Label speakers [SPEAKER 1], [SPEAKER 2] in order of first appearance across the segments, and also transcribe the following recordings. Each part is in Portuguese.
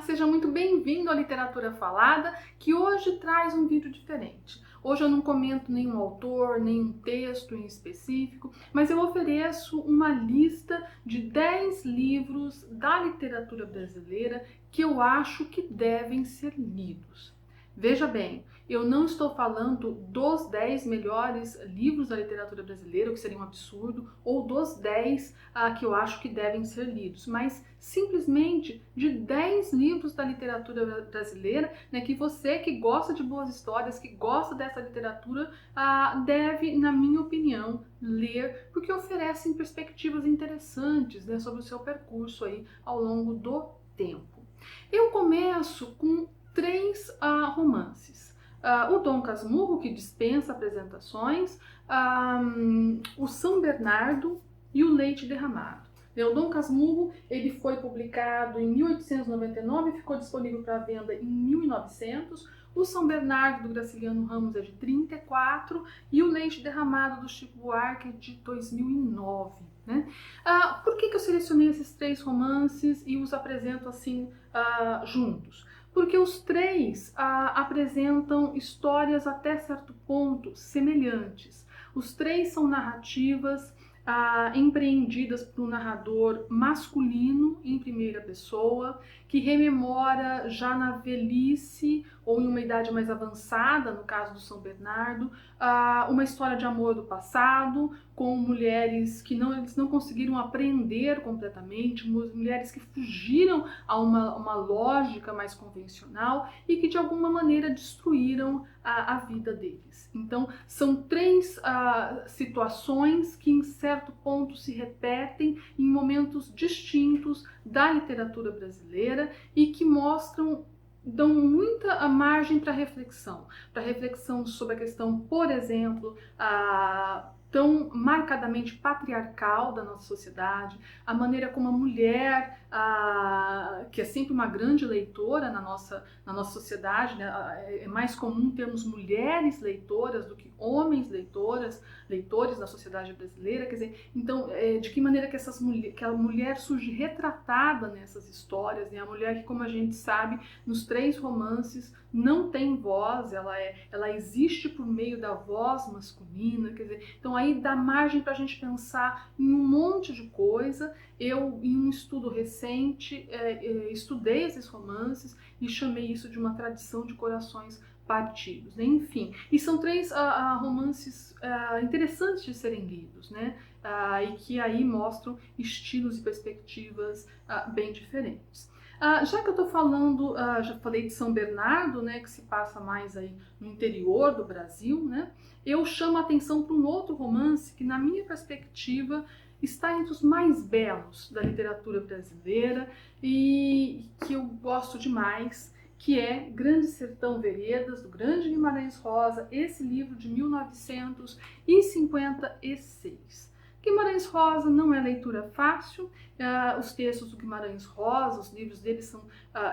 [SPEAKER 1] seja muito bem-vindo à Literatura Falada, que hoje traz um vídeo diferente. Hoje eu não comento nenhum autor, nenhum texto em específico, mas eu ofereço uma lista de 10 livros da literatura brasileira que eu acho que devem ser lidos. Veja bem, eu não estou falando dos 10 melhores livros da literatura brasileira, o que seria um absurdo, ou dos 10 que eu acho que devem ser lidos, mas simplesmente de 10 livros da literatura brasileira, né, que você que gosta de boas histórias, que gosta dessa literatura, deve, na minha opinião, ler, porque oferecem perspectivas interessantes, né, sobre o seu percurso aí ao longo do tempo. Eu começo com 3 romances. O Dom Casmurro, que dispensa apresentações, o São Bernardo e o Leite Derramado. O Dom Casmurro ele foi publicado em 1899 e ficou disponível para venda em 1900. O São Bernardo, do Graciliano Ramos, é de 34 e o Leite Derramado, do Chico Buarque, é de 2009. Né? Por que eu selecionei esses 3 romances e os apresento assim juntos? Porque os 3 apresentam histórias até certo ponto semelhantes. Os 3 são narrativas empreendidas por um narrador masculino em primeira pessoa, que rememora já na velhice ou em uma idade mais avançada, no caso do São Bernardo, uma história de amor do passado, com mulheres que eles não conseguiram aprender completamente, mulheres que fugiram a uma lógica mais convencional e que de alguma maneira destruíram a vida deles. Então, são 3 situações que em certo ponto se repetem em momentos distintos da literatura brasileira e que dão muita margem para reflexão sobre a questão, por exemplo, tão marcadamente patriarcal da nossa sociedade, a maneira como a mulher, que é sempre uma grande leitora na nossa sociedade, né? É mais comum termos mulheres leitoras do que homens leitores na sociedade brasileira, quer dizer, então, de que maneira que a mulher surge retratada nessas histórias, né? A mulher que, como a gente sabe, nos 3 romances não tem voz, ela existe por meio da voz masculina, quer dizer, então aí dá margem para a gente pensar em um monte de coisa. Eu, em um estudo recente, estudei esses romances e chamei isso de uma tradição de corações partidos, né? Enfim, e são 3 romances interessantes de serem lidos, né? E que aí mostram estilos e perspectivas bem diferentes. Já que eu estou falando, já falei de São Bernardo, né, que se passa mais aí no interior do Brasil, né, eu chamo a atenção para um outro romance que, na minha perspectiva, está entre os mais belos da literatura brasileira e que eu gosto demais, que é Grande Sertão Veredas, do grande Guimarães Rosa, esse livro de 1956. Guimarães Rosa não é leitura fácil, os textos do Guimarães Rosa, os livros dele são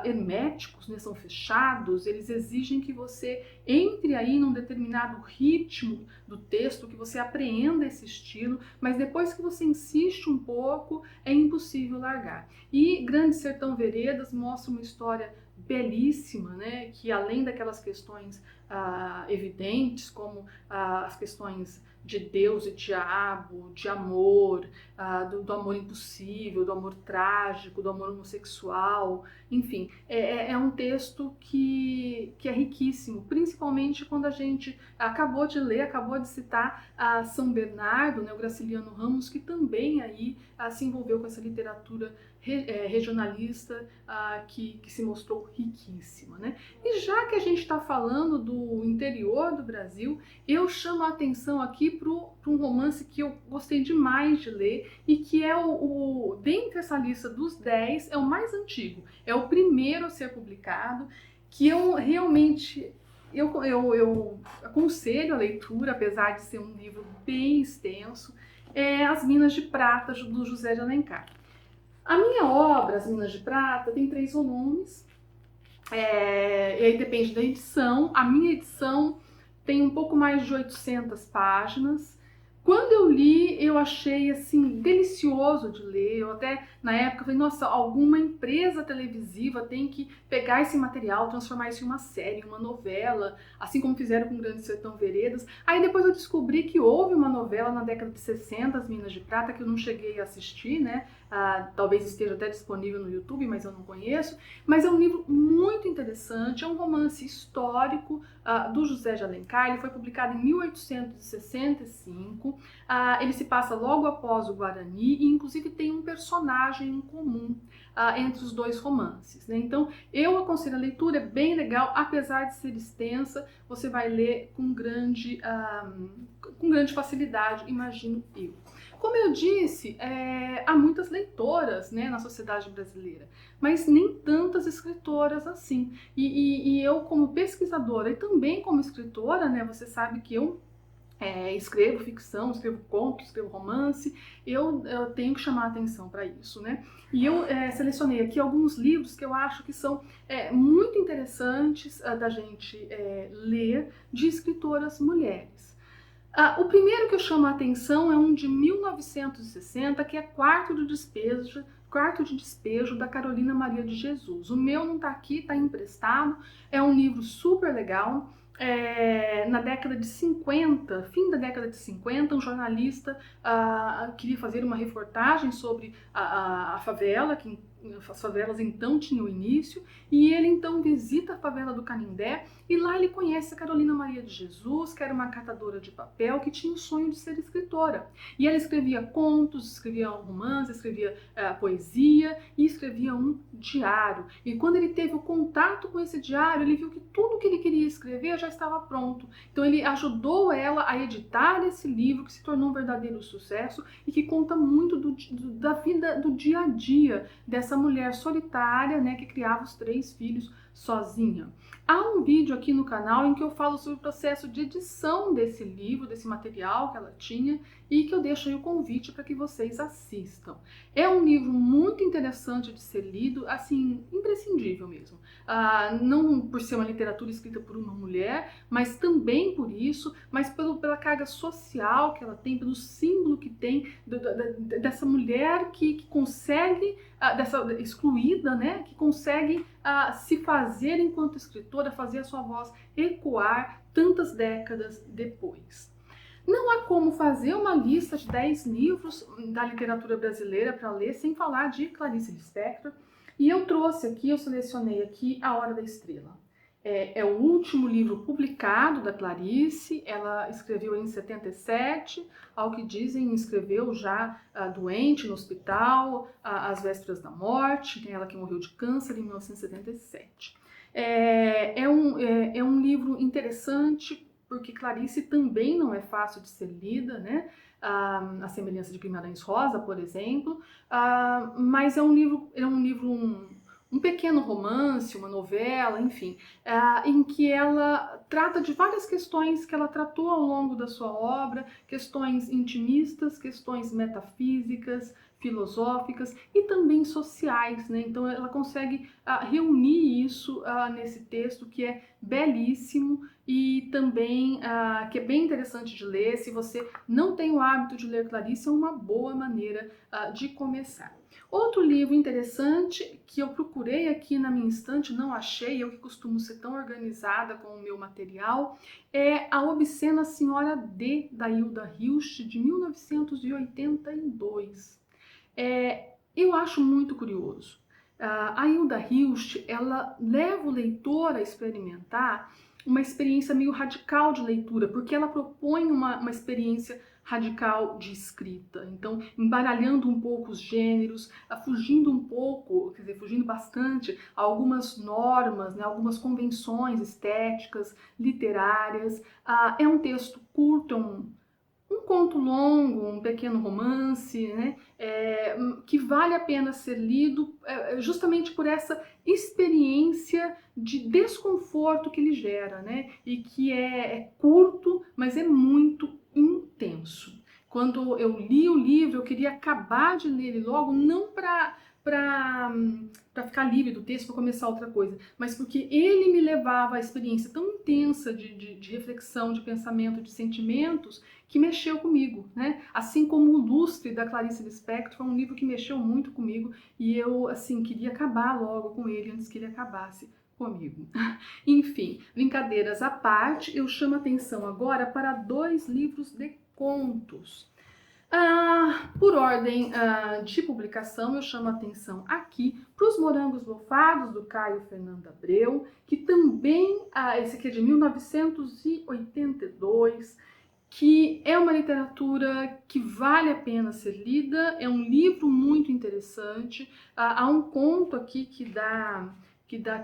[SPEAKER 1] herméticos, né, são fechados, eles exigem que você entre aí num determinado ritmo do texto, que você apreenda esse estilo, mas depois que você insiste um pouco, é impossível largar. E Grande Sertão Veredas mostra uma história belíssima, né, que além daquelas questões evidentes, como as questões de Deus e diabo, de amor, do amor impossível, do amor trágico, do amor homossexual, enfim, é um texto que é riquíssimo, principalmente quando a gente acabou de ler, acabou de citar São Bernardo, né, o Graciliano Ramos, que também aí se envolveu com essa literatura regionalista que se mostrou riquíssima, né? E já que a gente está falando do interior do Brasil, eu chamo a atenção aqui para um romance que eu gostei demais de ler e que é dentre essa lista dos 10, é o mais antigo, é o primeiro a ser publicado, que eu realmente eu aconselho a leitura, apesar de ser um livro bem extenso, é As Minas de Prata, do José de Alencar. A minha obra, As Minas de Prata, tem 3 volumes, e aí depende da edição. A minha edição tem um pouco mais de 800 páginas, Quando eu li, eu achei assim delicioso de ler. Eu até na época falei, nossa, alguma empresa televisiva tem que pegar esse material, transformar isso em uma série, uma novela, assim como fizeram com Grande Sertão Veredas. Aí depois eu descobri que houve uma novela na década de 60, As Minas de Prata, que eu não cheguei a assistir, né? Talvez esteja até disponível no YouTube, mas eu não conheço. Mas é um livro muito interessante, é um romance histórico do José de Alencar. Ele foi publicado em 1865. Ele se passa logo após o Guarani e inclusive tem um personagem em comum entre os dois romances, né? Então eu aconselho a leitura, é bem legal, apesar de ser extensa, você vai ler com grande facilidade, imagino eu. Como eu disse, há muitas leitoras, né, na sociedade brasileira, mas nem tantas escritoras assim. E eu, como pesquisadora e também como escritora, né, você sabe que eu escrevo ficção, escrevo conto, escrevo romance, eu tenho que chamar a atenção para isso, né? E eu selecionei aqui alguns livros que eu acho que são muito interessantes da gente ler de escritoras mulheres. O primeiro que eu chamo a atenção é um de 1960, que é Quarto de Despejo, da Carolina Maria de Jesus. O meu não está aqui, está emprestado. É um livro super legal. Na década de 50, fim da década de 50, um jornalista queria fazer uma reportagem sobre a favela, que as favelas então tinham início, e ele então visita a favela do Canindé, e lá ele conhece a Carolina Maria de Jesus, que era uma catadora de papel, que tinha o sonho de ser escritora. E ela escrevia contos, escrevia romances, escrevia poesia e escrevia um diário. E quando ele teve o contato com esse diário, ele viu que tudo que ele queria escrever já estava pronto. Então ele ajudou ela a editar esse livro, que se tornou um verdadeiro sucesso e que conta muito da vida, do dia a dia dessa mulher solitária, né, que criava os 3 filhos sozinha. Há um vídeo aqui no canal em que eu falo sobre o processo de edição desse livro, desse material que ela tinha, e que eu deixo aí o convite para que vocês assistam. É um livro muito interessante de ser lido, assim, imprescindível mesmo. Não por ser uma literatura escrita por uma mulher, mas também por isso, mas pela carga social que ela tem, pelo símbolo que tem dessa mulher que consegue, dessa excluída, né, que consegue se fazer enquanto escritora, fazer a sua voz ecoar tantas décadas depois. Não há como fazer uma lista de 10 livros da literatura brasileira para ler sem falar de Clarice Lispector. E eu selecionei aqui A Hora da Estrela. É o último livro publicado da Clarice. Ela escreveu em 77, ao que dizem, escreveu já doente no hospital, às vésperas da morte, ela que morreu de câncer em 1977. É um livro interessante, porque Clarice também não é fácil de ser lida, né? A semelhança de Guimarães Rosa, por exemplo, mas é um pequeno romance, uma novela, enfim, em que ela trata de várias questões que ela tratou ao longo da sua obra, questões intimistas, questões metafísicas, filosóficas e também sociais, né? Então ela consegue reunir isso nesse texto, que é belíssimo e também que é bem interessante de ler. Se você não tem o hábito de ler Clarice, é uma boa maneira de começar. Outro livro interessante que eu procurei aqui na minha estante, não achei, eu que costumo ser tão organizada com o meu material, é A Obscena Senhora D, da Hilda Hilst, de 1982. Eu acho muito curioso. A Hilda Hilst, ela leva o leitor a experimentar uma experiência meio radical de leitura, porque ela propõe uma experiência radical de escrita. Então, embaralhando um pouco os gêneros, fugindo um pouco, quer dizer, fugindo bastante a algumas normas, né, algumas convenções estéticas, literárias. É um texto curto, um conto longo, um pequeno romance, né, que vale a pena ser lido justamente por essa experiência de desconforto que ele gera, né, e que é curto, mas é muito intenso. Quando eu li o livro, eu queria acabar de ler ele logo, não para para ficar livre do texto, para começar outra coisa, mas porque ele me levava à experiência tão intensa de reflexão, de pensamento, de sentimentos, que mexeu comigo, né? Assim como o Lustre, da Clarice Lispector, foi um livro que mexeu muito comigo e eu, assim, queria acabar logo com ele antes que ele acabasse comigo. Enfim, brincadeiras à parte, eu chamo a atenção agora para 2 livros de contos. Por ordem de publicação, eu chamo a atenção aqui para Os Morangos Mofados, do Caio Fernando Abreu, que também, esse aqui é de 1982, que é uma literatura que vale a pena ser lida, é um livro muito interessante. Há um conto aqui que dá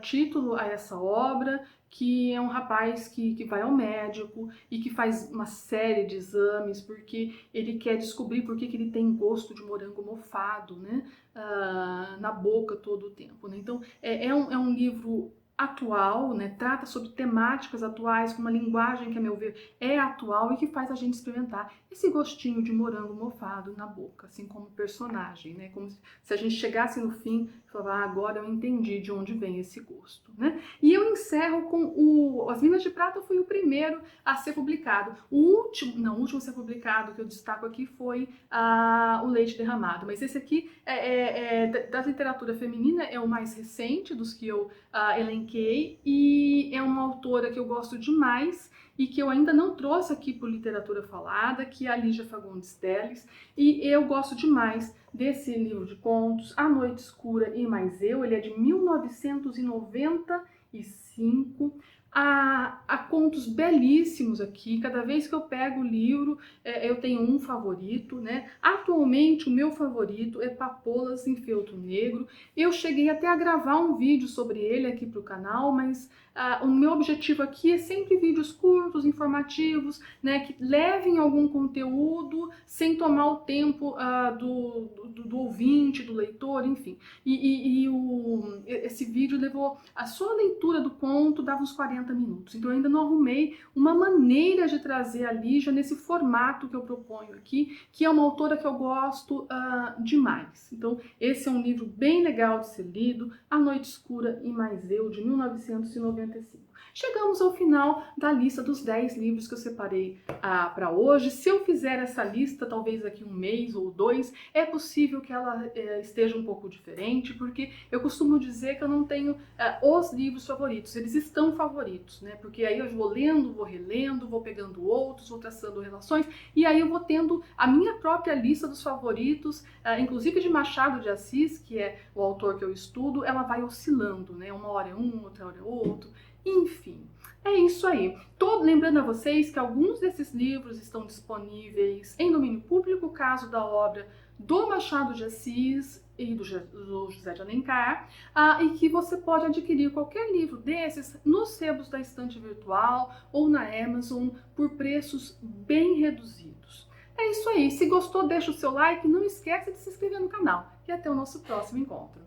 [SPEAKER 1] título a essa obra, que é um rapaz que vai ao médico e que faz uma série de exames porque ele quer descobrir por que ele tem gosto de morango mofado, né, na boca todo o tempo, né? Então é um livro atual, né, trata sobre temáticas atuais, com uma linguagem que, a meu ver, é atual e que faz a gente experimentar esse gostinho de morango mofado na boca, assim como personagem, né, como se a gente chegasse no fim e falar, agora eu entendi de onde vem esse gosto, né. E eu encerro com As Minas de Prata, foi o primeiro a ser publicado. O último a ser publicado que eu destaco aqui foi O Leite Derramado, mas esse aqui da literatura feminina é o mais recente dos que eu elenquei, e é uma autora que eu gosto demais e que eu ainda não trouxe aqui por literatura falada, que é a Lígia Fagundes Telles, e eu gosto demais desse livro de contos, A Noite Escura e Mais Eu. Ele é de 1995. Há contos belíssimos aqui. Cada vez que eu pego o livro, eu tenho um favorito, né? Atualmente, o meu favorito é Papolas em Feltro Negro. Eu cheguei até a gravar um vídeo sobre ele aqui para o canal, mas o meu objetivo aqui é sempre vídeos curtos, informativos, né? Que levem algum conteúdo sem tomar o tempo do ouvinte, do leitor, enfim. Esse vídeo levou... A sua leitura do conto dava uns 40 minutos. Então eu ainda não arrumei uma maneira de trazer a Lígia nesse formato que eu proponho aqui, que é uma autora que eu gosto demais. Então esse é um livro bem legal de ser lido, A Noite Escura e Mais Eu, de 1995. Chegamos ao final da lista dos 10 livros que eu separei para hoje. Se eu fizer essa lista, talvez daqui um mês ou 2, é possível que ela esteja um pouco diferente, porque eu costumo dizer que eu não tenho os livros favoritos, eles estão favoritos, né? Porque aí eu vou lendo, vou relendo, vou pegando outros, vou traçando relações, e aí eu vou tendo a minha própria lista dos favoritos, inclusive de Machado de Assis, que é o autor que eu estudo, ela vai oscilando, né? Uma hora é um, outra hora é outro. Enfim, é isso aí. Lembrando a vocês que alguns desses livros estão disponíveis em domínio público, caso da obra do Machado de Assis e do José de Alencar, e que você pode adquirir qualquer livro desses nos sebos da Estante Virtual ou na Amazon por preços bem reduzidos. É isso aí. Se gostou, deixa o seu like, não esqueça de se inscrever no canal e até o nosso próximo encontro.